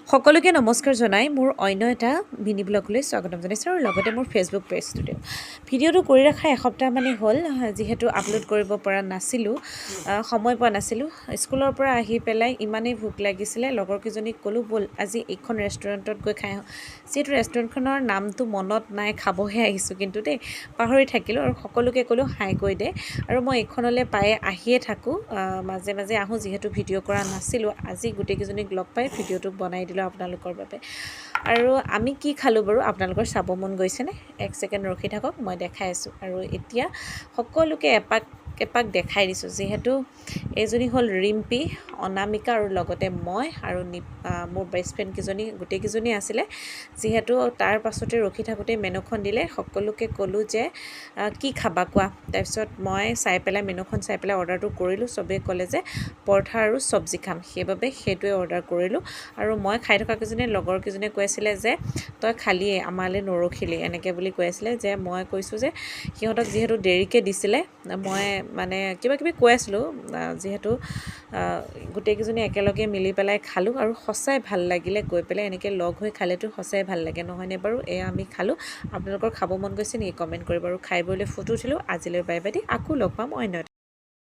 সকলোকে নমস্কাৰ জনাই মোৰ অন্য এটা মিনি ব্লগলৈ স্বাগতম জনাইছোঁ আৰু লগতে মোৰ ফেচবুক পেজটোতে ভিডিঅ'টো কৰি ৰখা এসপ্তাহ মানে হ'ল যিহেতু আপলোড কৰিব পৰা নাছিলোঁ সময় পোৱা নাছিলোঁ স্কুলৰ পৰা আহি পেলাই ইমানেই ভোক লাগিছিলে লগৰকেইজনীক ক'লোঁ ব'ল আজি এইখন ৰেষ্টুৰেণ্টত গৈ খাই আহোঁ যিহেতু ৰেষ্টুৰেণ্টখনৰ নামটো মনত নাই খাবহে আহিছোঁ কিন্তু দেই পাহৰি থাকিলোঁ আৰু সকলোকে ক'লোঁ হাই কৈ দে আৰু মই এইখনলৈ পায়ে আহিয়ে থাকোঁ মাজে মাজে আহোঁ যিহেতু ভিডিঅ' কৰা নাছিলোঁ আজি গোটেইকেইজনীক লগ পাই ভিডিঅ'টো বনাই দিলোঁ আপোনালোকৰ বাবে আৰু আমি কি খালোঁ বাৰু আপোনালোকৰ চাব মন গৈছেনে এক ছেকেণ্ড ৰখি থাকক মই দেখাই আছোঁ আৰু এতিয়া সকলোকে এপাক দেখাই দিছোঁ যিহেতু এইজনী হ'ল ৰিম্পী অনামিকা আৰু লগতে মই আৰু মোৰ বেষ্ট ফ্ৰেণ্ডকেইজনী গোটেইকেইজনী আছিলে যিহেতু তাৰ পাছতে ৰখি থাকোঁতে মেনুখন দিলে সকলোকে ক'লোঁ যে কি খাবা কোৱা তাৰপিছত মই চাই পেলাই মেনুখন চাই পেলাই অৰ্ডাৰটো কৰিলোঁ চবেই ক'লে যে পৰঠা আৰু চব্জি খাম সেইবাবে সেইটোৱে অৰ্ডাৰ কৰিলোঁ আৰু মই খাই থকা কেইজনীয়ে লগৰকেইজনীয়ে কৈ আছিলে যে তই খালিয়ে আমালৈ নৰখিলি এনেকৈ বুলি কৈ আছিলে যে মই কৈছোঁ যে সিহঁতক যিহেতু দেৰিকৈ দিছিলে মই মানে কিবাকিবি কৈ আছিলোঁ যিহেতু গোটেইকেইজনী একেলগে মিলি পেলাই খালোঁ আৰু সঁচাই ভাল লাগিলে গৈ পেলাই এনেকৈ লগ হৈ খালেতো সঁচাই ভাল লাগে নহয়নে বাৰু এয়া আমি খালোঁ আপোনালোকৰ খাব মন গৈছে নেকি কমেণ্ট কৰিব আৰু খাই বৈ লৈ ফটো উঠিলোঁ আজিলৈ বাই বাই দি আকৌ লগ পাম অন্য